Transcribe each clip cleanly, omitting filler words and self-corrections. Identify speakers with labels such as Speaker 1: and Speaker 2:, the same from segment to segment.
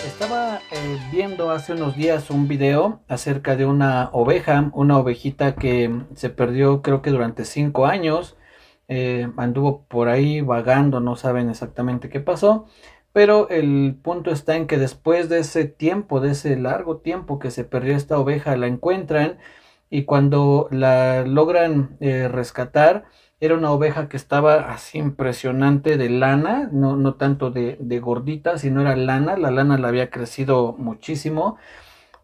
Speaker 1: Estaba viendo hace unos días un video acerca de una ovejita que se perdió creo que durante 5 años. Anduvo por ahí vagando, no saben exactamente qué pasó, pero el punto está en que después de ese tiempo, de ese largo tiempo que se perdió esta oveja, la encuentran y cuando la logran rescatar, era una oveja que estaba así impresionante de lana, no tanto de gordita, sino era lana. La lana la había crecido muchísimo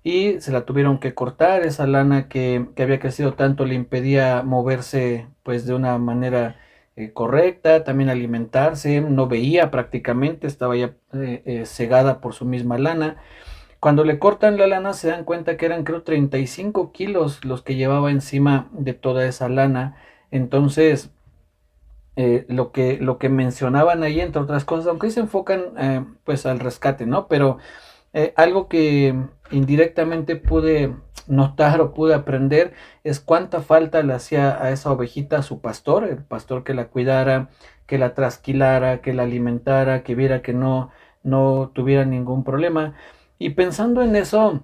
Speaker 1: y se la tuvieron que cortar. Esa lana que había crecido tanto le impedía moverse pues de una manera correcta, también alimentarse, no veía prácticamente, estaba ya cegada por su misma lana. Cuando le cortan la lana se dan cuenta que eran creo 35 kilos los que llevaba encima de toda esa lana. Entonces lo que mencionaban ahí, entre otras cosas, aunque se enfocan pues al rescate, ¿no? Pero algo que indirectamente pude notar o pude aprender es cuánta falta le hacía a esa ovejita a su pastor, el pastor que la cuidara, que la trasquilara, que la alimentara, que viera que no tuviera ningún problema. Y pensando en eso,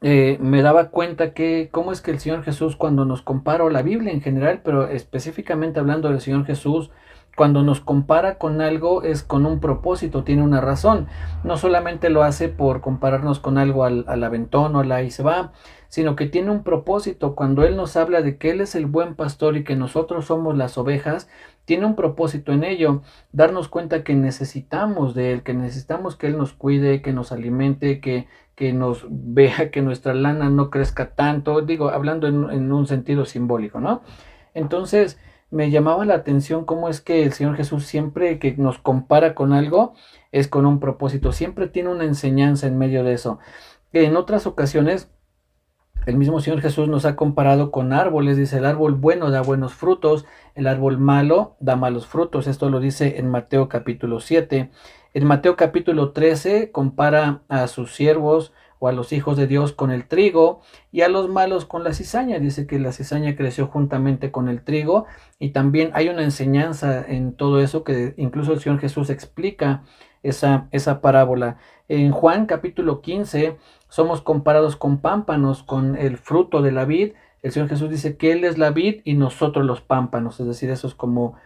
Speaker 1: me daba cuenta que cómo es que el Señor Jesús, cuando nos compara, o la Biblia en general, pero específicamente hablando del Señor Jesús, cuando nos compara con algo es con un propósito, tiene una razón. No solamente lo hace por compararnos con algo al aventón o a la y se va, sino que tiene un propósito. Cuando Él nos habla de que Él es el buen pastor y que nosotros somos las ovejas, tiene un propósito en ello, darnos cuenta que necesitamos de Él, que necesitamos que Él nos cuide, que nos alimente, que nos vea que nuestra lana no crezca tanto, digo, hablando en un sentido simbólico, ¿no? Entonces, me llamaba la atención cómo es que el Señor Jesús siempre que nos compara con algo es con un propósito, siempre tiene una enseñanza en medio de eso. En otras ocasiones, el mismo Señor Jesús nos ha comparado con árboles, dice, el árbol bueno da buenos frutos, el árbol malo da malos frutos. Esto lo dice en Mateo capítulo 7. En Mateo capítulo 13 compara a sus siervos o a los hijos de Dios con el trigo y a los malos con la cizaña. Dice que la cizaña creció juntamente con el trigo y también hay una enseñanza en todo eso que incluso el Señor Jesús explica esa parábola. En Juan capítulo 15 somos comparados con pámpanos, con el fruto de la vid. El Señor Jesús dice que Él es la vid y nosotros los pámpanos, es decir, eso es como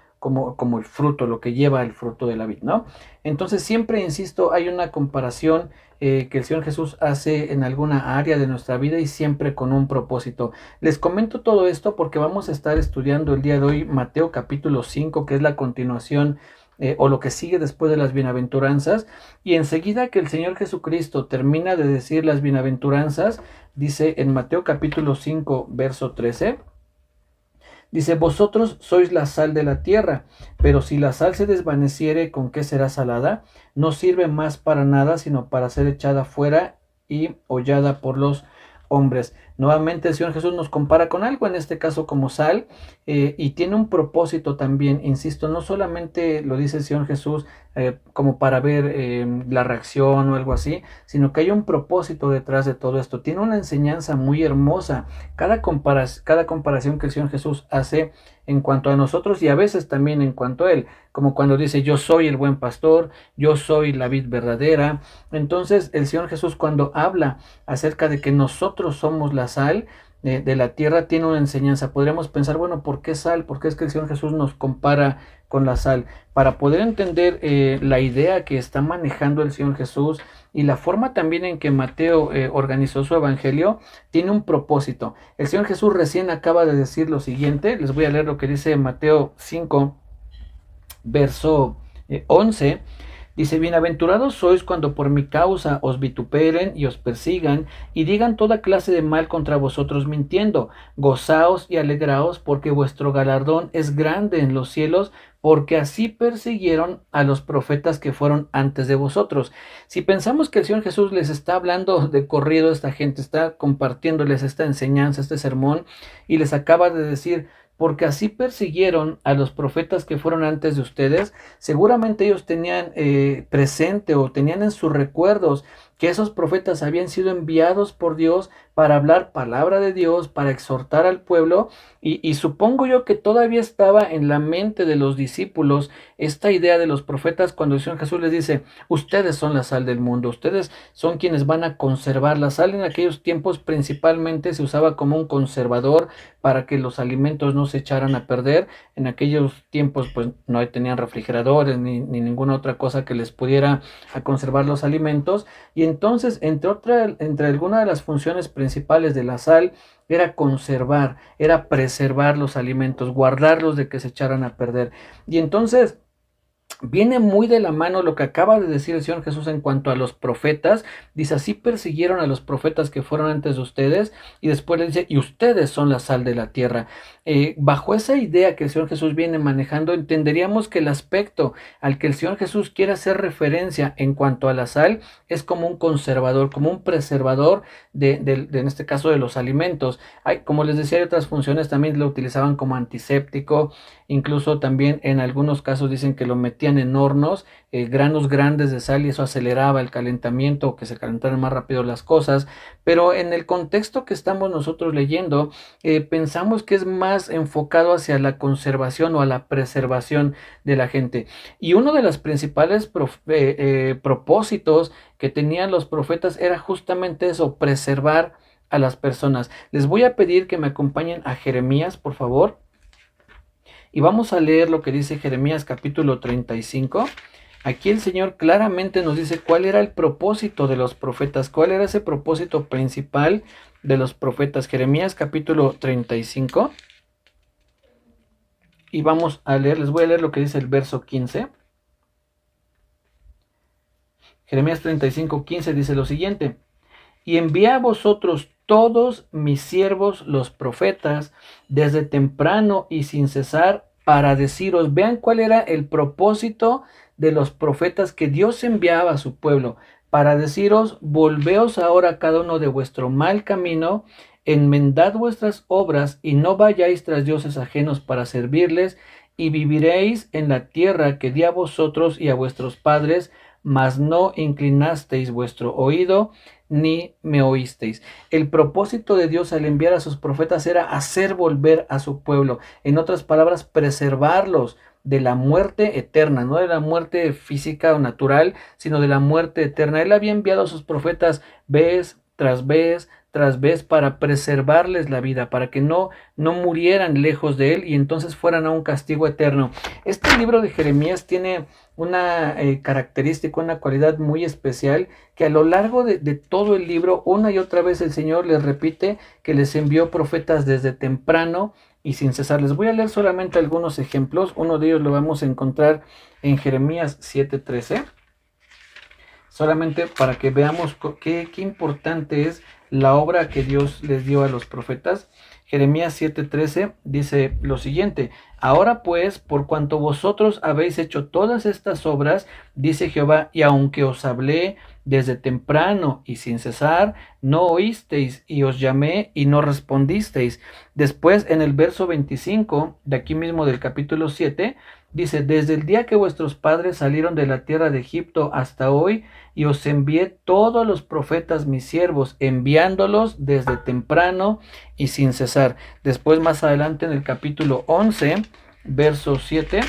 Speaker 1: el fruto, lo que lleva el fruto de la vid, ¿no? Entonces siempre, insisto, hay una comparación que el Señor Jesús hace en alguna área de nuestra vida y siempre con un propósito. Les comento todo esto porque vamos a estar estudiando el día de hoy Mateo capítulo 5, que es la continuación o lo que sigue después de las bienaventuranzas, y enseguida que el Señor Jesucristo termina de decir las bienaventuranzas, dice en Mateo capítulo 5, verso 13, dice, vosotros sois la sal de la tierra, pero si la sal se desvaneciere, ¿con qué será salada? No sirve más para nada, sino para ser echada fuera y hollada por los hombres. Nuevamente el Señor Jesús nos compara con algo, en este caso como sal, y tiene un propósito también, insisto, no solamente lo dice el Señor Jesús como para ver la reacción o algo así, sino que hay un propósito detrás de todo esto. Tiene una enseñanza muy hermosa. Cada comparación que el Señor Jesús hace en cuanto a nosotros y a veces también en cuanto a Él, como cuando dice yo soy el buen pastor, yo soy la vid verdadera. Entonces el Señor Jesús cuando habla acerca de que nosotros somos la sal de la tierra, tiene una enseñanza. Podríamos pensar, bueno, ¿por qué sal? ¿Por qué es que el Señor Jesús nos compara con la sal? Para poder entender la idea que está manejando el Señor Jesús y la forma también en que Mateo organizó su evangelio, tiene un propósito. El Señor Jesús recién acaba de decir lo siguiente, les voy a leer lo que dice Mateo 5, verso 11. Dice, bienaventurados sois cuando por mi causa os vituperen y os persigan y digan toda clase de mal contra vosotros mintiendo. Gozaos y alegraos porque vuestro galardón es grande en los cielos, porque así persiguieron a los profetas que fueron antes de vosotros. Si pensamos que el Señor Jesús les está hablando de corrido a esta gente, está compartiéndoles esta enseñanza, este sermón, y les acaba de decir, porque así persiguieron a los profetas que fueron antes de ustedes, seguramente ellos tenían presente o tenían en sus recuerdos que esos profetas habían sido enviados por Dios para hablar palabra de Dios, para exhortar al pueblo, y supongo yo que todavía estaba en la mente de los discípulos esta idea de los profetas cuando el Señor Jesús les dice, ustedes son la sal del mundo, ustedes son quienes van a conservar la sal. En aquellos tiempos principalmente se usaba como un conservador para que los alimentos no se echaran a perder. En aquellos tiempos pues no tenían refrigeradores ni ninguna otra cosa que les pudiera a conservar los alimentos, y entonces entre algunas de las funciones principales de la sal era conservar, era preservar los alimentos, guardarlos de que se echaran a perder. Y entonces viene muy de la mano lo que acaba de decir el Señor Jesús en cuanto a los profetas. Dice, así persiguieron a los profetas que fueron antes de ustedes, y después le dice, y ustedes son la sal de la tierra. Bajo esa idea que el Señor Jesús viene manejando, entenderíamos que el aspecto al que el Señor Jesús quiere hacer referencia en cuanto a la sal es como un conservador, como un preservador en este caso de los alimentos. Como les decía, hay otras funciones, también lo utilizaban como antiséptico, incluso también en algunos casos dicen que lo metían en hornos, granos grandes de sal, y eso aceleraba el calentamiento, o que se calentaran más rápido las cosas. Pero en el contexto que estamos nosotros leyendo, pensamos que es más enfocado hacia la conservación o a la preservación de la gente. Y uno de los principales propósitos que tenían los profetas era justamente eso, preservar a las personas. Les voy a pedir que me acompañen a Jeremías, por favor. Y vamos a leer lo que dice Jeremías capítulo 35. Aquí el Señor claramente nos dice cuál era el propósito de los profetas, cuál era ese propósito principal de los profetas. Jeremías capítulo 35. Y vamos a leer, les voy a leer lo que dice el verso 15. Jeremías 35:15 dice lo siguiente: y envié a vosotros todos mis siervos los profetas desde temprano y sin cesar para deciros. Vean cuál era el propósito de los profetas que Dios enviaba a su pueblo, para deciros, volveos ahora cada uno de vuestro mal camino, enmendad vuestras obras y no vayáis tras dioses ajenos para servirles, y viviréis en la tierra que di a vosotros y a vuestros padres, mas no inclinasteis vuestro oído ni me oísteis. El propósito de Dios al enviar a sus profetas era hacer volver a su pueblo, en otras palabras, preservarlos de la muerte eterna, no de la muerte física o natural, sino de la muerte eterna. Él había enviado a sus profetas vez tras vez tras vez para preservarles la vida, para que no murieran lejos de él y entonces fueran a un castigo eterno. Este libro de Jeremías tiene una característica, una cualidad muy especial, que a lo largo de todo el libro, una y otra vez el Señor les repite que les envió profetas desde temprano y sin cesar. Les voy a leer solamente algunos ejemplos. Uno de ellos lo vamos a encontrar en Jeremías 7:13. Solamente para que veamos qué importante es la obra que Dios les dio a los profetas. Jeremías 7:13 dice lo siguiente: ahora pues, por cuanto vosotros habéis hecho todas estas obras, dice Jehová, y aunque os hablé desde temprano y sin cesar, no oísteis, y os llamé y no respondisteis. Después, en el verso 25 de aquí mismo del capítulo 7, dice: desde el día que vuestros padres salieron de la tierra de Egipto hasta hoy, y os envié todos los profetas mis siervos, enviándolos desde temprano y sin cesar. Después, más adelante, en el capítulo 11, verso 7,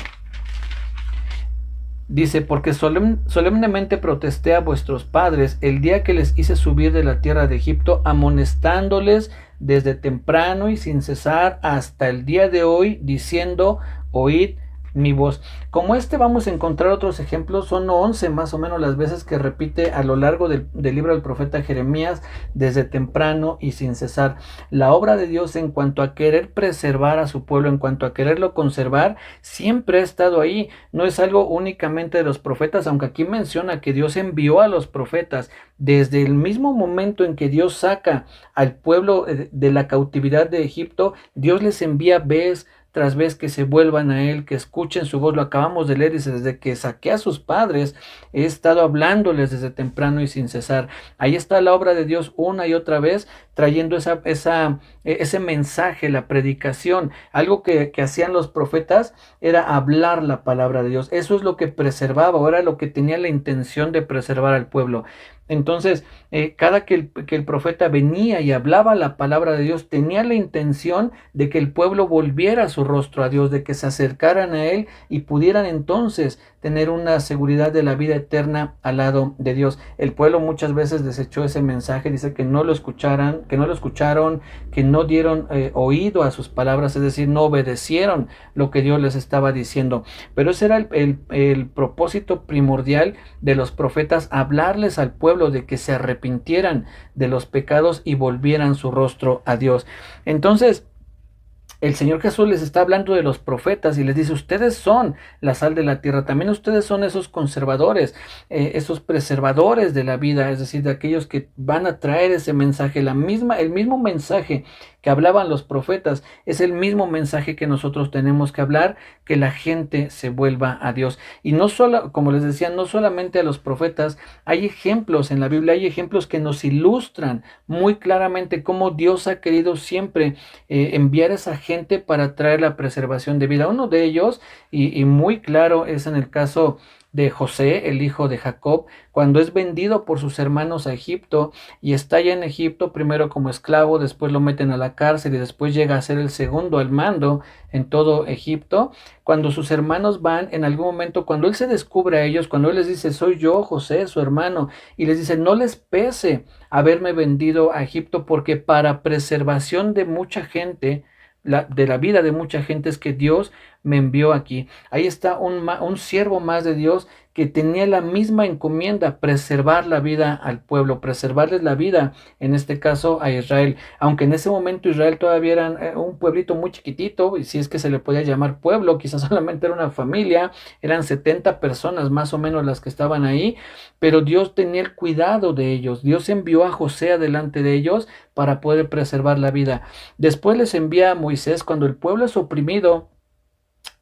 Speaker 1: dice: porque solemnemente protesté a vuestros padres el día que les hice subir de la tierra de Egipto, amonestándoles desde temprano y sin cesar hasta el día de hoy, diciendo: oíd mi voz. Como vamos a encontrar otros ejemplos. Son 11 más o menos las veces que repite a lo largo del libro del profeta Jeremías, desde temprano y sin cesar. La obra de Dios en cuanto a querer preservar a su pueblo, en cuanto a quererlo conservar, siempre ha estado ahí. No es algo únicamente de los profetas, aunque aquí menciona que Dios envió a los profetas. Desde el mismo momento en que Dios saca al pueblo de la cautividad de Egipto, Dios les envía vez tras vez que se vuelvan a él, que escuchen su voz. Lo acabamos de leer, dice: desde que saqué a sus padres, he estado hablándoles desde temprano y sin cesar. Ahí está la obra de Dios una y otra vez, trayendo ese mensaje, la predicación. Algo que hacían los profetas era hablar la palabra de Dios. Eso es lo que preservaba, o era lo que tenía la intención de preservar al pueblo. Entonces, cada que el profeta venía y hablaba la palabra de Dios, tenía la intención de que el pueblo volviera su rostro a Dios, de que se acercaran a Él y pudieran entonces tener una seguridad de la vida eterna al lado de Dios. El pueblo muchas veces desechó ese mensaje, dice que no lo escucharon, que no dieron oído a sus palabras, es decir, no obedecieron lo que Dios les estaba diciendo. Pero ese era el propósito primordial de los profetas, hablarles al pueblo de que se arrepintieran de los pecados y volvieran su rostro a Dios. Entonces, el Señor Jesús les está hablando de los profetas y les dice: ustedes son la sal de la tierra, también ustedes son esos conservadores, esos preservadores de la vida, es decir, de aquellos que van a traer ese mensaje, el mismo mensaje que hablaban los profetas, es el mismo mensaje que nosotros tenemos que hablar, que la gente se vuelva a Dios. Y no solo, como les decía, no solamente a los profetas, hay ejemplos en la Biblia, hay ejemplos que nos ilustran muy claramente cómo Dios ha querido siempre enviar a esa gente para traer la preservación de vida. Uno de ellos, y muy claro, es en el caso de José, el hijo de Jacob, cuando es vendido por sus hermanos a Egipto y está allá en Egipto, primero como esclavo, después lo meten a la cárcel y después llega a ser el segundo al mando en todo Egipto. Cuando sus hermanos van, en algún momento, cuando él se descubre a ellos, cuando él les dice: soy yo, José, su hermano, y les dice: no les pese haberme vendido a Egipto, porque para preservación de mucha gente, de la vida de mucha gente, es que Dios me envió aquí. Ahí está un siervo más de Dios que tenía la misma encomienda: preservar la vida al pueblo, preservarles la vida, en este caso a Israel. Aunque en ese momento Israel todavía era un pueblito muy chiquitito, y si es que se le podía llamar pueblo, quizás solamente era una familia, eran 70 personas más o menos las que estaban ahí, pero Dios tenía el cuidado de ellos. Dios envió a José adelante de ellos para poder preservar la vida. Después les envía a Moisés cuando el pueblo es oprimido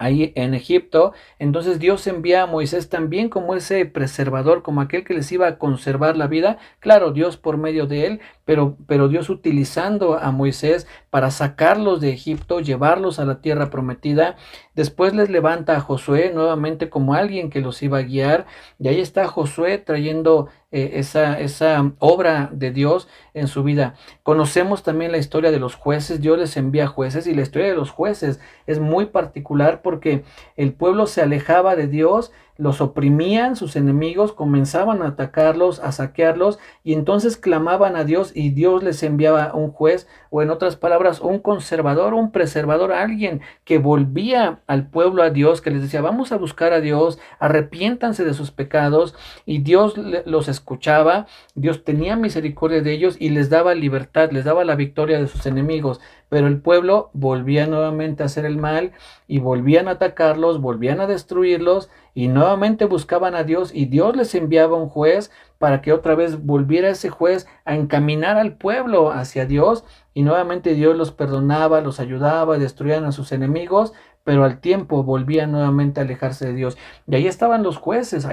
Speaker 1: ahí en Egipto. Entonces Dios envía a Moisés también como ese preservador, como aquel que les iba a conservar la vida. Claro, Dios por medio de él, pero Dios utilizando a Moisés para sacarlos de Egipto, llevarlos a la tierra prometida. Después les levanta a Josué nuevamente como alguien que los iba a guiar, y ahí está Josué trayendo esa obra de Dios en su vida. Conocemos también la historia de los jueces. Dios les envía jueces, y la historia de los jueces es muy particular porque el pueblo se alejaba de Dios, los oprimían sus enemigos, comenzaban a atacarlos, a saquearlos, y entonces clamaban a Dios y Dios les enviaba un juez, o en otras palabras, un conservador, un preservador, alguien que volvía al pueblo a Dios, que les decía: vamos a buscar a Dios, arrepiéntanse de sus pecados, y Dios los escuchaba. Dios tenía misericordia de ellos y les daba libertad, les daba la victoria de sus enemigos. Pero el pueblo volvía nuevamente a hacer el mal, y volvían a atacarlos, volvían a destruirlos, y nuevamente buscaban a Dios, y Dios les enviaba un juez para que otra vez volviera ese juez a encaminar al pueblo hacia Dios, y nuevamente Dios los perdonaba, los ayudaba, destruían a sus enemigos, pero al tiempo volvían nuevamente a alejarse de Dios. Y ahí estaban los jueces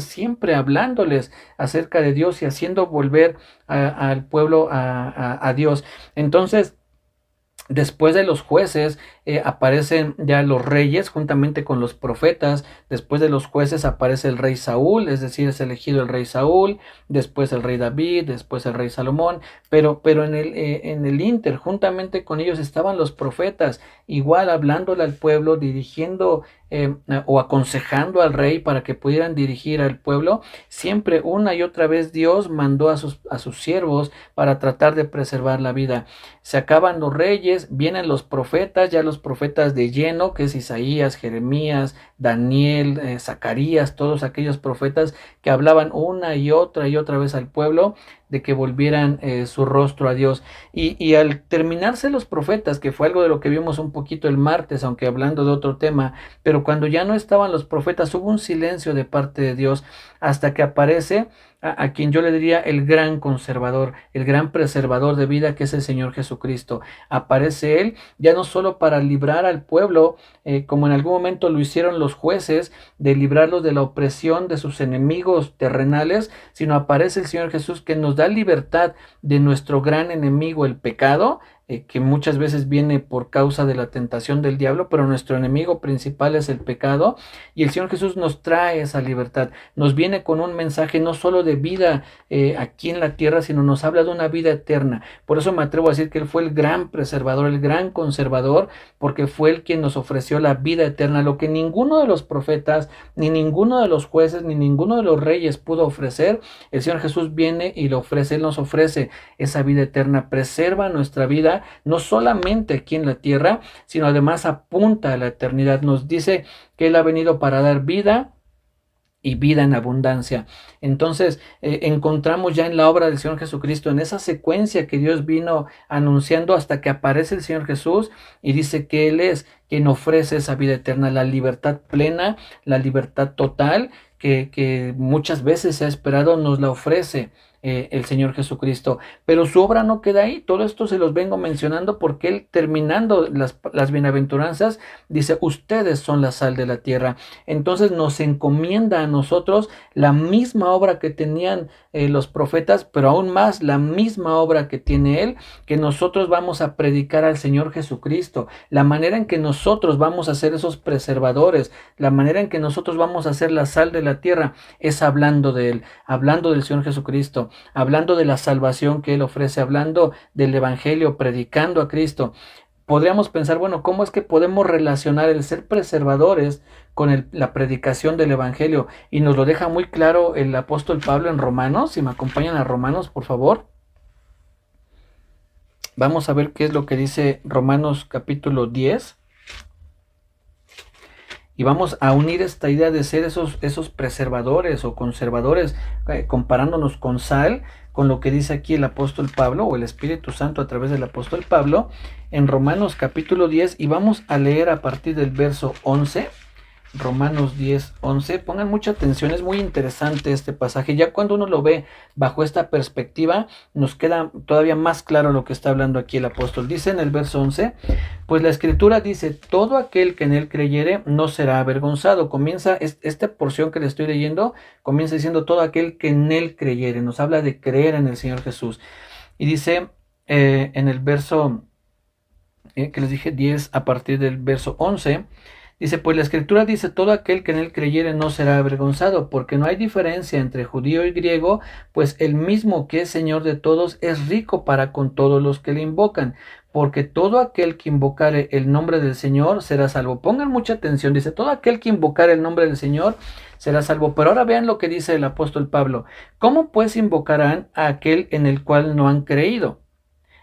Speaker 1: siempre hablándoles acerca de Dios y haciendo volver al pueblo a Dios. Entonces, después de los jueces aparecen ya los reyes juntamente con los profetas. Después de los jueces aparece el rey Saúl, es decir, es elegido el rey Saúl, después el rey David, después el rey Salomón, pero en el inter, juntamente con ellos estaban los profetas, igual hablándole al pueblo, dirigiendo o aconsejando al rey para que pudieran dirigir al pueblo. Siempre, una y otra vez, Dios mandó a sus siervos para tratar de preservar la vida. Se acaban los reyes, vienen los profetas, ya los profetas de lleno, que es Isaías, Jeremías, Daniel, Zacarías, todos aquellos profetas que hablaban una y otra vez al pueblo de que volvieran su rostro a Dios. Y al terminarse los profetas, que fue algo de lo que vimos un poquito el martes, aunque hablando de otro tema, pero cuando ya no estaban los profetas, hubo un silencio de parte de Dios, hasta que aparece a quien yo le diría el gran conservador, el gran preservador de vida, que es el Señor Jesucristo. Aparece Él ya no solo para librar al pueblo, como en algún momento lo hicieron los jueces, de librarlos de la opresión de sus enemigos terrenales, sino aparece el Señor Jesús que nos nos da libertad de nuestro gran enemigo, el pecado, que muchas veces viene por causa de la tentación del diablo, pero nuestro enemigo principal es el pecado, y el Señor Jesús nos trae esa libertad, nos viene con un mensaje no solo de vida aquí en la tierra, sino nos habla de una vida eterna. Por eso me atrevo a decir que Él fue el gran preservador, el gran conservador, porque fue Él quien nos ofreció la vida eterna, lo que ninguno de los profetas, ni ninguno de los jueces, ni ninguno de los reyes pudo ofrecer. El Señor Jesús viene y lo ofrece, Él nos ofrece esa vida eterna, preserva nuestra vida, no solamente aquí en la tierra, sino además apunta a la eternidad. Nos dice que Él ha venido para dar vida y vida en abundancia. Entonces encontramos ya en la obra del Señor Jesucristo, en esa secuencia que Dios vino anunciando hasta que aparece el Señor Jesús y dice que Él es quien ofrece esa vida eterna, la libertad plena, la libertad total que muchas veces se ha esperado, nos la ofrece el Señor Jesucristo. Pero su obra no queda ahí. Todo esto se los vengo mencionando porque Él, terminando las bienaventuranzas, dice: ustedes son la sal de la tierra. Entonces nos encomienda a nosotros la misma obra que tenían los profetas, pero aún más la misma obra que tiene Él, que nosotros vamos a predicar al Señor Jesucristo. La manera en que nosotros vamos a ser esos preservadores, la manera en que nosotros vamos a ser la sal de la tierra, es hablando de Él, hablando del Señor Jesucristo, hablando de la salvación que Él ofrece, hablando del Evangelio, predicando a Cristo. Podríamos pensar, bueno, ¿cómo es que podemos relacionar el ser preservadores con la predicación del Evangelio? Y nos lo deja muy claro el apóstol Pablo en Romanos. Si me acompañan a Romanos, por favor. Vamos a ver qué es lo que dice Romanos capítulo 10. Y vamos a unir esta idea de ser esos preservadores o conservadores, comparándonos con sal, con lo que dice aquí el apóstol Pablo, o el Espíritu Santo a través del apóstol Pablo, en Romanos capítulo 10, y vamos a leer a partir del verso 11. Romanos 10, 11. Pongan mucha atención, es muy interesante este pasaje. Ya cuando uno lo ve bajo esta perspectiva, nos queda todavía más claro lo que está hablando aquí el apóstol. Dice en el verso 11, pues la escritura dice: todo aquel que en Él creyere no será avergonzado. Comienza esta porción que le estoy leyendo, comienza diciendo: todo aquel que en Él creyere. Nos habla de creer en el Señor Jesús. Y dice en el verso que les dije 10, a partir del verso 11, dice: pues la escritura dice: todo aquel que en Él creyere no será avergonzado, porque no hay diferencia entre judío y griego, pues el mismo que es Señor de todos es rico para con todos los que le invocan, porque todo aquel que invocare el nombre del Señor será salvo. Pongan mucha atención, dice: todo aquel que invocare el nombre del Señor será salvo. Pero ahora vean lo que dice el apóstol Pablo: ¿cómo pues invocarán a aquel en el cual no han creído?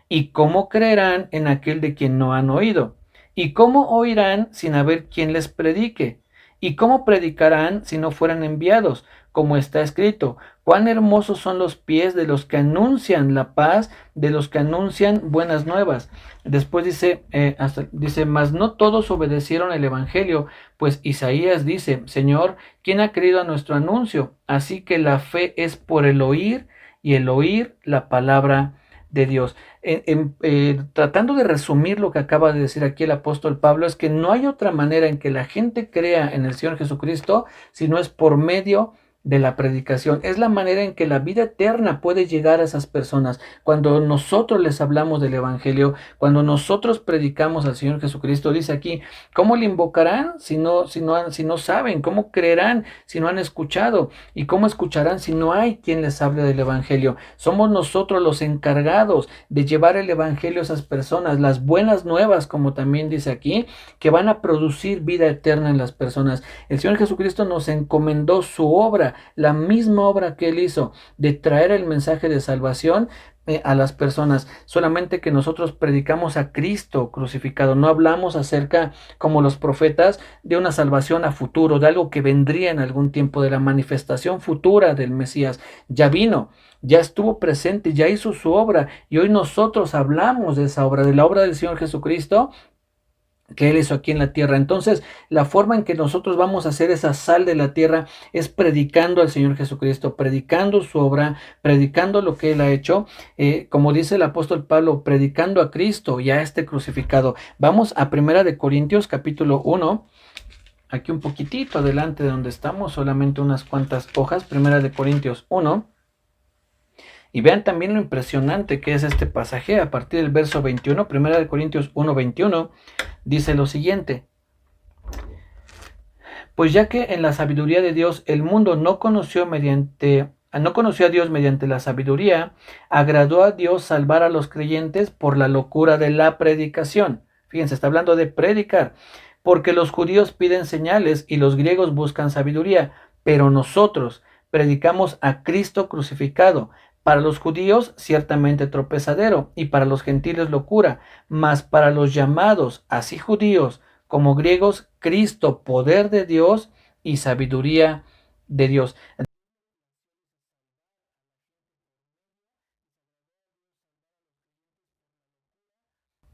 Speaker 1: ¿Y cómo creerán en aquel de quien no han oído? ¿Y cómo oirán sin haber quien les predique? ¿Y cómo predicarán si no fueran enviados? Como está escrito: cuán hermosos son los pies de los que anuncian la paz, de los que anuncian buenas nuevas. Después dice, mas no todos obedecieron el evangelio, pues Isaías dice: Señor, ¿quién ha creído a nuestro anuncio? Así que la fe es por el oír, y el oír la palabra de Dios. Tratando de resumir lo que acaba de decir aquí el apóstol Pablo, es que no hay otra manera en que la gente crea en el Señor Jesucristo si no es por medio de la predicación. Es la manera en que la vida eterna puede llegar a esas personas. Cuando nosotros les hablamos del evangelio, cuando nosotros predicamos al Señor Jesucristo, dice aquí: ¿cómo le invocarán si no saben? ¿Cómo creerán si no han escuchado? ¿Y cómo escucharán si no hay quien les hable del evangelio? Somos nosotros los encargados de llevar el evangelio a esas personas, las buenas nuevas, como también dice aquí, que van a producir vida eterna en las personas. El Señor Jesucristo nos encomendó su obra, la misma obra que Él hizo, de traer el mensaje de salvación a las personas. Solamente que nosotros predicamos a Cristo crucificado. No hablamos acerca, como los profetas, de una salvación a futuro, de algo que vendría en algún tiempo, de la manifestación futura del Mesías. Ya vino, ya estuvo presente, ya hizo su obra, y hoy nosotros hablamos de esa obra, de la obra del Señor Jesucristo que Él hizo aquí en la tierra. Entonces, la forma en que nosotros vamos a hacer esa sal de la tierra es predicando al Señor Jesucristo, predicando su obra, predicando lo que Él ha hecho, como dice el apóstol Pablo, predicando a Cristo y a este crucificado. Vamos a 1 Corintios capítulo 1, aquí un poquitito adelante de donde estamos, solamente unas cuantas hojas. 1 Corintios 1, Y vean también lo impresionante que es este pasaje. A partir del verso 21, 1 Corintios 1:21, dice lo siguiente: pues ya que en la sabiduría de Dios el mundo no conoció a Dios mediante la sabiduría, agradó a Dios salvar a los creyentes por la locura de la predicación. Fíjense, está hablando de predicar, porque los judíos piden señales y los griegos buscan sabiduría, pero nosotros predicamos a Cristo crucificado. Para los judíos ciertamente tropezadero y para los gentiles locura, mas para los llamados, así judíos como griegos, Cristo, poder de Dios y sabiduría de Dios.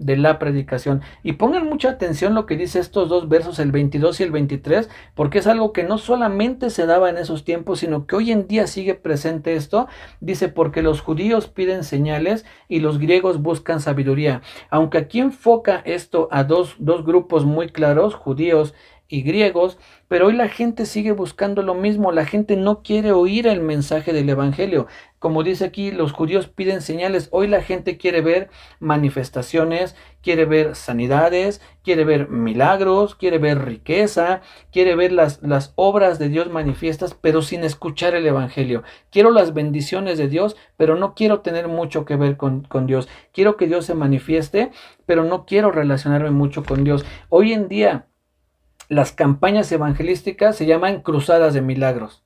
Speaker 1: De la predicación. Y pongan mucha atención lo que dice estos dos versos, el 22 y el 23, porque es algo que no solamente se daba en esos tiempos, sino que hoy en día sigue presente esto. Dice, porque los judíos piden señales y los griegos buscan sabiduría. Aunque aquí enfoca esto a dos grupos muy claros, judíos y griegos, pero hoy la gente sigue buscando lo mismo. La gente no quiere oír el mensaje del evangelio. Como dice aquí, los judíos piden señales. Hoy la gente quiere ver manifestaciones, quiere ver sanidades, quiere ver milagros, quiere ver riqueza, quiere ver las obras de Dios manifiestas, pero sin escuchar el evangelio. Quiero las bendiciones de Dios, pero no quiero tener mucho que ver con Dios. Quiero que Dios se manifieste, pero no quiero relacionarme mucho con Dios. Hoy en día, las campañas evangelísticas se llaman cruzadas de milagros.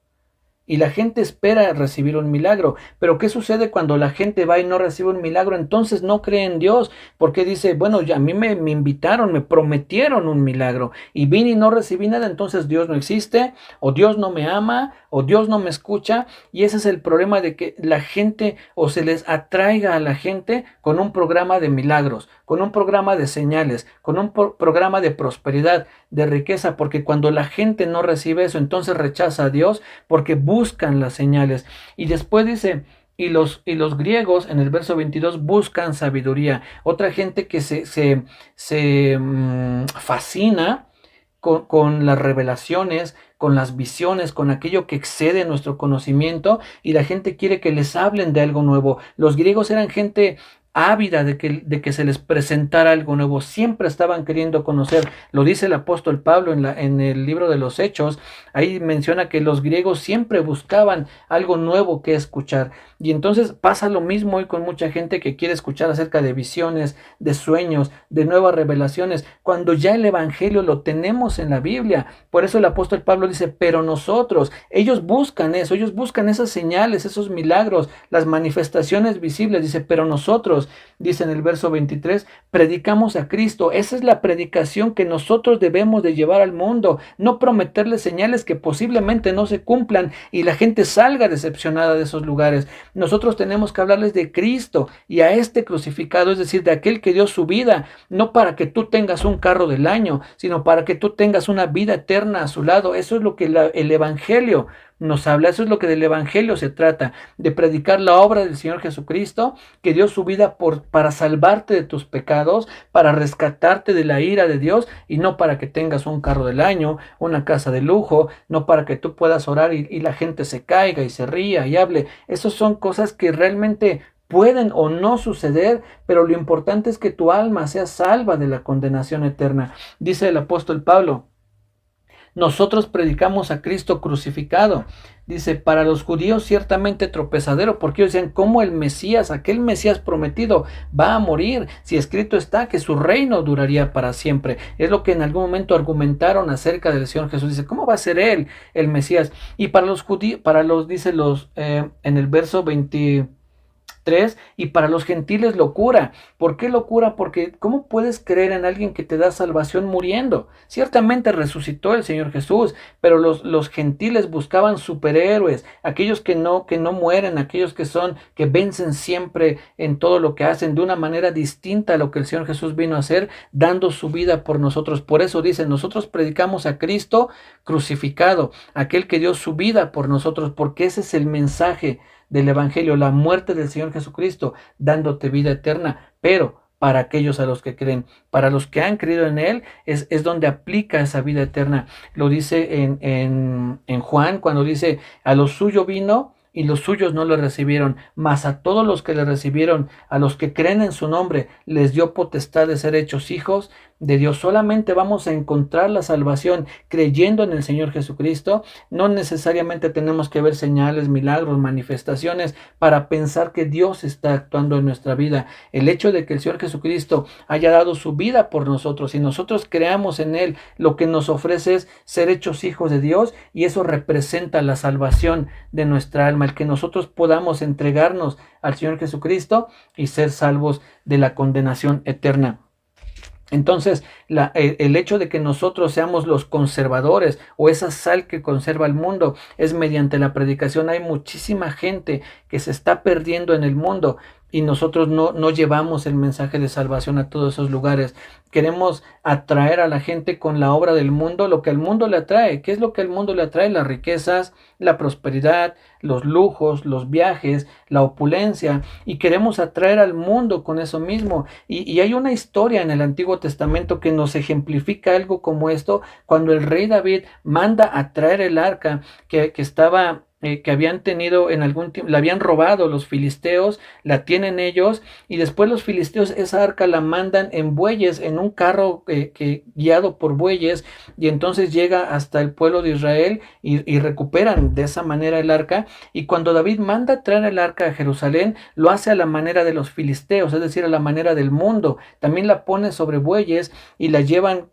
Speaker 1: Y la gente espera recibir un milagro. Pero ¿qué sucede cuando la gente va y no recibe un milagro? Entonces no cree en Dios, porque dice, bueno, ya a mí me invitaron, me prometieron un milagro y vine y no recibí nada, entonces Dios no existe, o Dios no me ama, o Dios no me escucha. Y ese es el problema, de que la gente, o se les atraiga a la gente con un programa de milagros, con un programa de señales, con un programa de prosperidad, de riqueza, porque cuando la gente no recibe eso, entonces rechaza a Dios, porque buscan las señales. Y después dice, y los griegos en el verso 22 buscan sabiduría. Otra gente que se fascina con las revelaciones, con las visiones, con aquello que excede nuestro conocimiento, y la gente quiere que les hablen de algo nuevo. Los griegos eran gente ávida de que se les presentara algo nuevo. Siempre estaban queriendo conocer. Lo dice el apóstol Pablo en el libro de los Hechos. Ahí menciona que los griegos siempre buscaban algo nuevo que escuchar. Y entonces pasa lo mismo hoy con mucha gente que quiere escuchar acerca de visiones, de sueños, de nuevas revelaciones, cuando ya el evangelio lo tenemos en la Biblia. Por eso el apóstol Pablo dice, pero nosotros, ellos buscan eso, ellos buscan esas señales, esos milagros, las manifestaciones visibles. Dice, pero nosotros, dice en el verso 23, predicamos a Cristo. Esa es la predicación que nosotros debemos de llevar al mundo, no prometerles señales que posiblemente no se cumplan y la gente salga decepcionada de esos lugares. Nosotros tenemos que hablarles de Cristo y a este crucificado, es decir, de aquel que dio su vida, no para que tú tengas un carro del año, sino para que tú tengas una vida eterna a su lado. Eso es lo que el evangelio nos habla. Eso es lo que del evangelio se trata, de predicar la obra del Señor Jesucristo, que dio su vida para salvarte de tus pecados, para rescatarte de la ira de Dios, y no para que tengas un carro del año, una casa de lujo, no para que tú puedas orar y la gente se caiga y se ría y hable. Esas son cosas que realmente pueden o no suceder, pero lo importante es que tu alma sea salva de la condenación eterna. Dice el apóstol Pablo, nosotros predicamos a Cristo crucificado. Dice, para los judíos ciertamente tropezadero, porque ellos decían, ¿cómo el Mesías, aquel Mesías prometido, va a morir? Si escrito está que su reino duraría para siempre. Es lo que en algún momento argumentaron acerca del Señor Jesús. Dice, ¿cómo va a ser él el Mesías? Y para los judíos, dice en el verso 23, y para los gentiles locura. ¿Por qué locura? Porque ¿cómo puedes creer en alguien que te da salvación muriendo? Ciertamente resucitó el Señor Jesús, pero los gentiles buscaban superhéroes, aquellos que no mueren, aquellos que vencen siempre en todo lo que hacen de una manera distinta a lo que el Señor Jesús vino a hacer, dando su vida por nosotros. Por eso dicen, nosotros predicamos a Cristo crucificado, aquel que dio su vida por nosotros, porque ese es el mensaje del evangelio, la muerte del Señor Jesucristo, dándote vida eterna. Pero para aquellos a los que creen, para los que han creído en Él, es donde aplica esa vida eterna. Lo dice en Juan, cuando dice, a lo suyo vino, y los suyos no le recibieron, mas a todos los que le recibieron, a los que creen en su nombre, les dio potestad de ser hechos hijos de Dios. Solamente vamos a encontrar la salvación creyendo en el Señor Jesucristo. No necesariamente tenemos que ver señales, milagros, manifestaciones para pensar que Dios está actuando en nuestra vida. El hecho de que el Señor Jesucristo haya dado su vida por nosotros y nosotros creamos en Él, lo que nos ofrece es ser hechos hijos de Dios, y eso representa la salvación de nuestra alma, el que nosotros podamos entregarnos al Señor Jesucristo y ser salvos de la condenación eterna. Entonces, el hecho de que nosotros seamos los conservadores o esa sal que conserva el mundo es mediante la predicación. Hay muchísima gente que se está perdiendo en el mundo y nosotros no llevamos el mensaje de salvación a todos esos lugares. Queremos atraer a la gente con la obra del mundo, lo que al mundo le atrae. ¿Qué es lo que al mundo le atrae? Las riquezas, la prosperidad, los lujos, los viajes, la opulencia, y queremos atraer al mundo con eso mismo. Y hay una historia en el Antiguo Testamento que nos ejemplifica algo como esto, cuando el rey David manda a traer el arca que estaba que habían tenido en algún tiempo, la habían robado los filisteos, la tienen ellos, y después los filisteos esa arca la mandan en bueyes, en un carro guiado por bueyes, y entonces llega hasta el pueblo de Israel y recuperan de esa manera el arca. Y cuando David manda traer el arca a Jerusalén, lo hace a la manera de los filisteos, es decir, a la manera del mundo. También la pone sobre bueyes y la llevan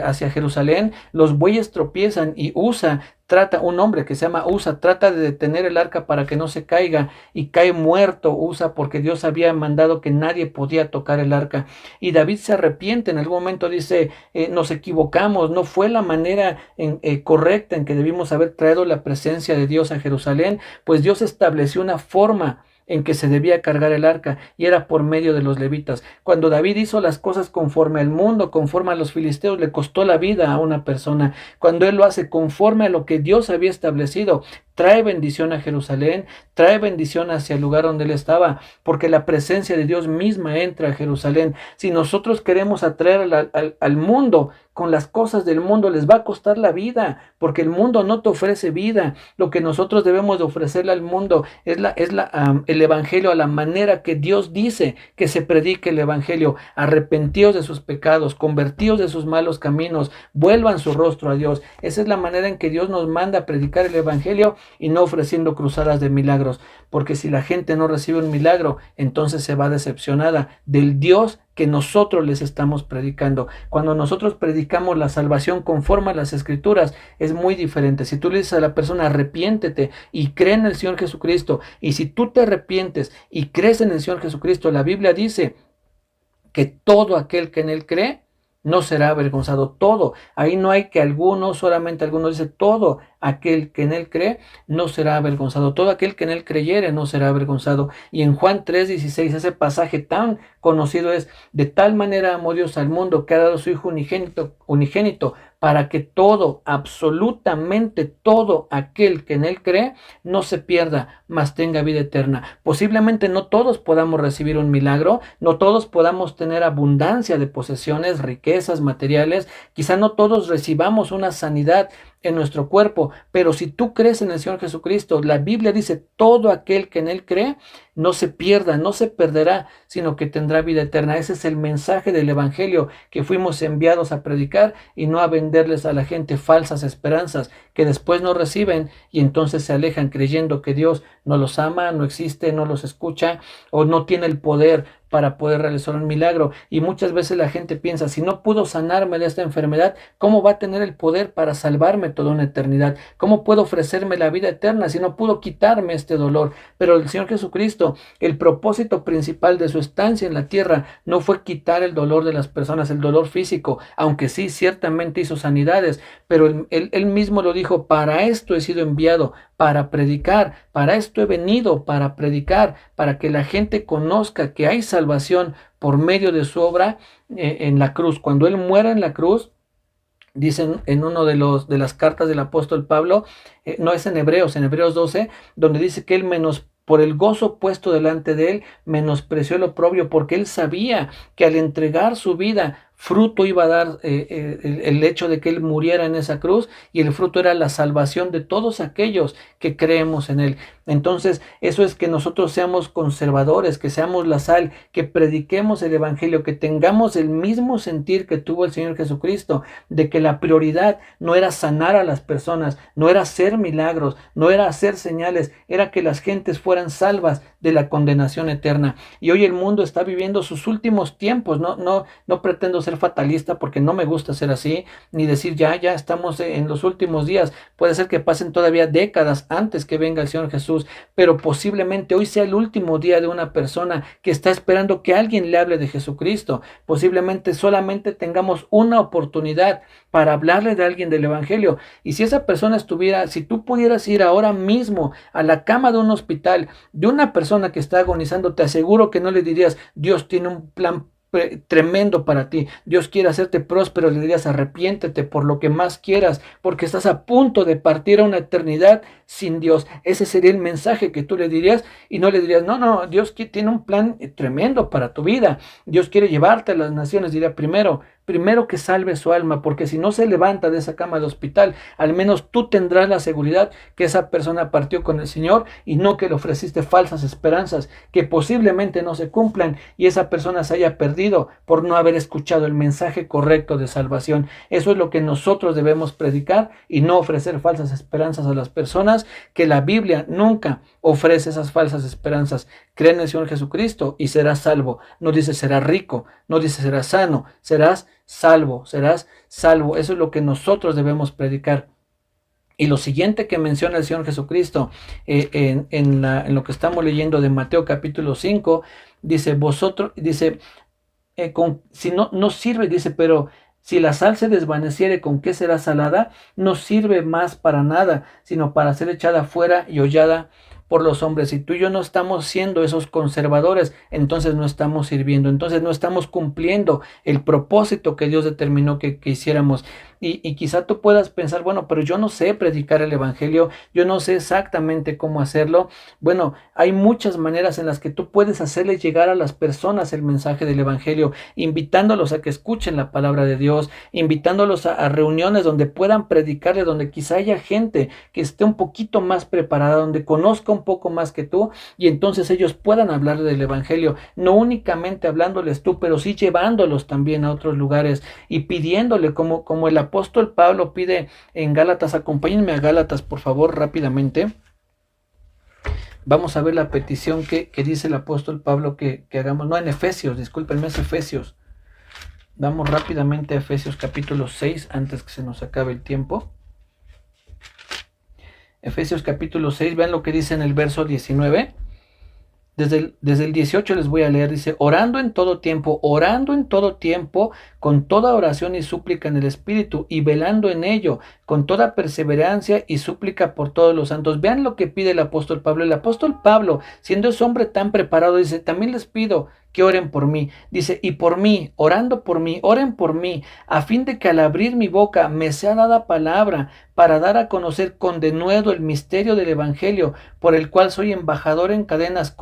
Speaker 1: hacia Jerusalén. Los bueyes tropiezan y un hombre que se llama Usa, trata de detener el arca para que no se caiga, y cae muerto Usa, porque Dios había mandado que nadie podía tocar el arca. Y David se arrepiente, en algún momento dice, nos equivocamos, no fue la manera correcta en que debimos haber traído la presencia de Dios a Jerusalén, pues Dios estableció una forma en que se debía cargar el arca, y era por medio de los levitas. Cuando David hizo las cosas conforme al mundo, conforme a los filisteos, le costó la vida a una persona. Cuando él lo hace conforme a lo que Dios había establecido, trae bendición a Jerusalén, trae bendición hacia el lugar donde él estaba, porque la presencia de Dios misma entra a Jerusalén. Si nosotros queremos atraer al mundo con las cosas del mundo, les va a costar la vida, porque el mundo no te ofrece vida. Lo que nosotros debemos de ofrecerle al mundo es el evangelio a la manera que Dios dice que se predique el evangelio. Arrepentíos de sus pecados, convertíos de sus malos caminos, vuelvan su rostro a Dios. Esa es la manera en que Dios nos manda a predicar el evangelio, y no ofreciendo cruzadas de milagros, porque si la gente no recibe un milagro, entonces se va decepcionada del Dios que nosotros les estamos predicando. Cuando nosotros predicamos la salvación conforme a las Escrituras, es muy diferente. Si tú le dices a la persona, arrepiéntete y cree en el Señor Jesucristo, y si tú te arrepientes y crees en el Señor Jesucristo, la Biblia dice que todo aquel que en Él cree no será avergonzado. Todo, ahí no hay que algunos, solamente algunos, dice todo aquel que en Él cree no será avergonzado. Todo aquel que en Él creyere no será avergonzado. Y en Juan 3:16, ese pasaje tan conocido es: de tal manera amó Dios al mundo que ha dado su Hijo unigénito, para que todo, absolutamente todo aquel que en Él cree no se pierda, mas tenga vida eterna. Posiblemente no todos podamos recibir un milagro, no todos podamos tener abundancia de posesiones, riquezas materiales, quizá no todos recibamos una sanidad en nuestro cuerpo, pero si tú crees en el Señor Jesucristo, la Biblia dice, todo aquel que en Él cree no se pierda, no se perderá, sino que tendrá vida eterna. Ese es el mensaje del evangelio que fuimos enviados a predicar, y no a venderles a la gente falsas esperanzas que después no reciben, y entonces se alejan creyendo que Dios no los ama, no existe, no los escucha, o no tiene el poder para poder realizar un milagro. Y muchas veces la gente piensa, si no pudo sanarme de esta enfermedad, ¿cómo va a tener el poder para salvarme toda una eternidad? ¿Cómo puedo ofrecerme la vida eterna si no pudo quitarme este dolor? Pero el Señor Jesucristo, el propósito principal de su estancia en la tierra no fue quitar el dolor de las personas, el dolor físico, aunque sí, ciertamente hizo sanidades, pero él mismo lo dijo: para esto he sido enviado, para predicar, para esto he venido, para predicar, para que la gente conozca que hay salvación por medio de su obra en la cruz. Cuando Él muera en la cruz, dicen en uno de las cartas del apóstol Pablo, no es en Hebreos 12, donde dice que Él por el gozo puesto delante de Él, menospreció el oprobio, porque Él sabía que al entregar su vida fruto iba a dar el hecho de que Él muriera en esa cruz, y el fruto era la salvación de todos aquellos que creemos en Él. Entonces, eso es que nosotros seamos conservadores, que seamos la sal, que prediquemos el Evangelio, que tengamos el mismo sentir que tuvo el Señor Jesucristo, de que la prioridad no era sanar a las personas, no era hacer milagros, no era hacer señales, era que las gentes fueran salvas de la condenación eterna. Y hoy el mundo está viviendo sus últimos tiempos. No pretendo ser fatalista, porque no me gusta ser así, ni decir ya estamos en los últimos días. Puede ser que pasen todavía décadas antes que venga el Señor Jesús, pero posiblemente hoy sea el último día de una persona que está esperando que alguien le hable de Jesucristo. Posiblemente solamente tengamos una oportunidad para hablarle de alguien del Evangelio. Y si esa persona estuviera, si tú pudieras ir ahora mismo a la cama de un hospital de una persona que está agonizando, te aseguro que no le dirías: Dios tiene un plan tremendo para ti, Dios quiere hacerte próspero. Le dirías: arrepiéntete por lo que más quieras, porque estás a punto de partir a una eternidad sin Dios. Ese sería el mensaje que tú le dirías, y no le dirías: no, Dios tiene un plan tremendo para tu vida, Dios quiere llevarte a las naciones. Diría: primero que salve su alma, porque si no se levanta de esa cama de hospital, al menos tú tendrás la seguridad que esa persona partió con el Señor, y no que le ofreciste falsas esperanzas que posiblemente no se cumplan, y esa persona se haya perdido por no haber escuchado el mensaje correcto de salvación. Eso es lo que nosotros debemos predicar, y no ofrecer falsas esperanzas a las personas, que la Biblia nunca ofrece esas falsas esperanzas. Cree en el Señor Jesucristo y serás salvo. No dice serás rico, no dice serás sano, serás salvo, serás salvo. Eso es lo que nosotros debemos predicar. Y lo siguiente que menciona el Señor Jesucristo en lo que estamos leyendo de Mateo capítulo 5, dice: si no sirve, dice, pero si la sal se desvaneciere, ¿con qué será salada? No sirve más para nada, sino para ser echada fuera y hollada por los hombres. Si tú y yo no estamos siendo esos conservadores, entonces no estamos sirviendo, entonces no estamos cumpliendo el propósito que Dios determinó que hiciéramos. Y quizá tú puedas pensar: bueno, pero yo no sé predicar el Evangelio, yo no sé exactamente cómo hacerlo. Bueno, hay muchas maneras en las que tú puedes hacerle llegar a las personas el mensaje del Evangelio, invitándolos a que escuchen la palabra de Dios, invitándolos a reuniones donde puedan predicarle, donde quizá haya gente que esté un poquito más preparada, donde conozca un poco más que tú, y entonces ellos puedan hablar del Evangelio, no únicamente hablándoles tú, pero sí llevándolos también a otros lugares, y pidiéndole como el apóstol Pablo pide en Gálatas. Acompáñenme a Gálatas, por favor, rápidamente. Vamos a ver la petición que dice el apóstol Pablo que hagamos. No, en Efesios, discúlpenme, es Efesios. Vamos rápidamente a Efesios capítulo 6, antes que se nos acabe el tiempo. Efesios capítulo 6, vean lo que dice en el verso 19. Desde el 18 les voy a leer. Dice: orando en todo tiempo, con toda oración y súplica en el Espíritu, y velando en ello, con toda perseverancia y súplica por todos los santos. Vean lo que pide el apóstol Pablo. El apóstol Pablo, siendo ese hombre tan preparado, dice: también les pido que oren por mí. Dice: y por mí, orando por mí, oren por mí, a fin de que al abrir mi boca me sea dada palabra para dar a conocer con denuedo el misterio del Evangelio, por el cual soy embajador en cadenas,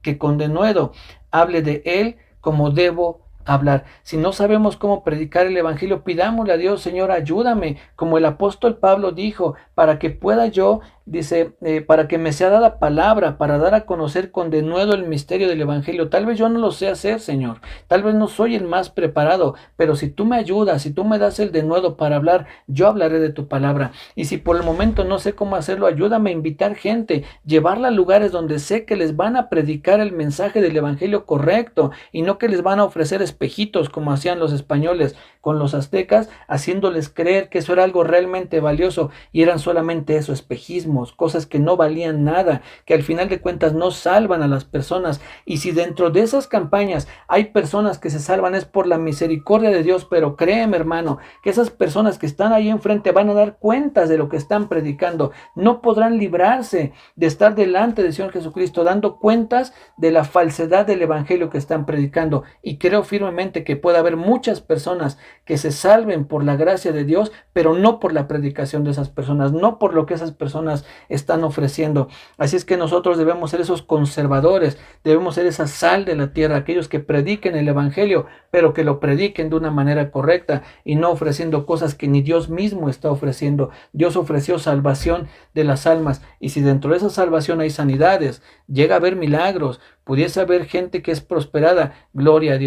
Speaker 1: que con denuedo hable de él como debo hablar. Si no sabemos cómo predicar el Evangelio, pidámosle a Dios: Señor, ayúdame, como el apóstol Pablo dijo, para que pueda yo, dice, para que me sea dada palabra, para dar a conocer con denuedo el misterio del Evangelio. Tal vez yo no lo sé hacer, Señor, tal vez no soy el más preparado, pero si tú me ayudas, si tú me das el denuedo para hablar, yo hablaré de tu palabra. Y si por el momento no sé cómo hacerlo, ayúdame a invitar gente, llevarla a lugares donde sé que les van a predicar el mensaje del Evangelio correcto, y no que les van a ofrecer espejitos como hacían los españoles con los aztecas, haciéndoles creer que eso era algo realmente valioso, y eran solamente eso, espejismos, cosas que no valían nada, que al final de cuentas no salvan a las personas. Y si dentro de esas campañas hay personas que se salvan, es por la misericordia de Dios. Pero créeme, hermano, que esas personas que están ahí enfrente van a dar cuentas de lo que están predicando. No podrán librarse de estar delante del Señor Jesucristo dando cuentas de la falsedad del Evangelio que están predicando. Y creo firmemente que puede haber muchas personas que se salven por la gracia de Dios, pero no por la predicación de esas personas, no por lo que esas personas personas están ofreciendo. Así es que nosotros debemos ser esos conservadores, debemos ser esa sal de la tierra, aquellos que prediquen el evangelio, pero que lo prediquen de una manera correcta y no ofreciendo cosas que ni Dios mismo está ofreciendo. Dios ofreció salvación de las almas, y si dentro de esa salvación hay sanidades, llega a haber milagros, pudiese haber gente que es prosperada, gloria a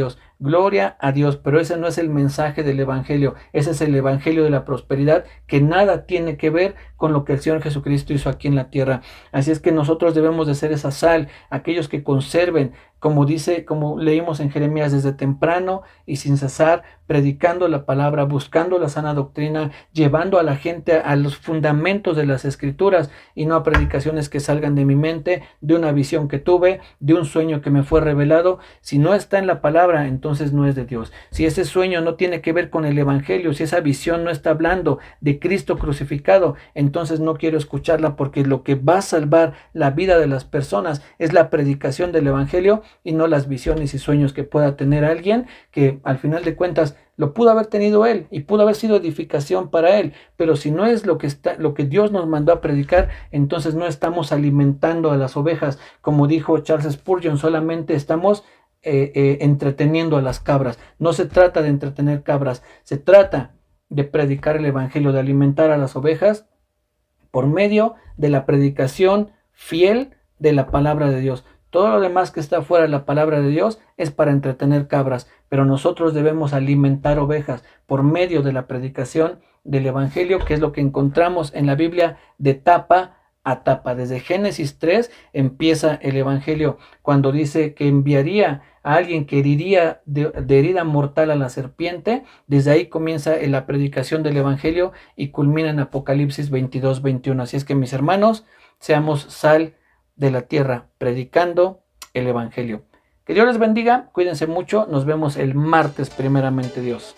Speaker 1: Dios, pero ese no es el mensaje del evangelio. Ese es el evangelio de la prosperidad, que nada tiene que ver con lo que el Señor Jesucristo hizo aquí en la tierra. Así es que nosotros debemos de ser esa sal, aquellos que conserven, como dice, como leímos en Jeremías, desde temprano y sin cesar, predicando la palabra, buscando la sana doctrina, llevando a la gente a los fundamentos de las escrituras, y no a predicaciones que salgan de mi mente, de una visión que tuve, de un sueño que me fue revelado. Si no está en la palabra, entonces no es de Dios. Si ese sueño no tiene que ver con el evangelio, si esa visión no está hablando de Cristo crucificado, entonces no quiero escucharla, porque lo que va a salvar la vida de las personas es la predicación del evangelio, y no las visiones y sueños que pueda tener alguien, que al final de cuentas lo pudo haber tenido él y pudo haber sido edificación para él, pero si no es lo que Dios nos mandó a predicar, entonces no estamos alimentando a las ovejas. Como dijo Charles Spurgeon, solamente estamos entreteniendo a las cabras. No se trata de entretener cabras, se trata de predicar el evangelio, de alimentar a las ovejas por medio de la predicación fiel de la palabra de Dios. Todo lo demás que está fuera de la palabra de Dios es para entretener cabras, pero nosotros debemos alimentar ovejas por medio de la predicación del evangelio, que es lo que encontramos en la Biblia de tapa a tapa. Desde Génesis 3 empieza el evangelio, cuando dice que enviaría a alguien que heriría de herida mortal a la serpiente. Desde ahí comienza la predicación del evangelio y culmina en Apocalipsis 22-21. Así es que, mis hermanos, seamos sal de la tierra, predicando el evangelio. Que Dios les bendiga, cuídense mucho, nos vemos el martes, primeramente Dios.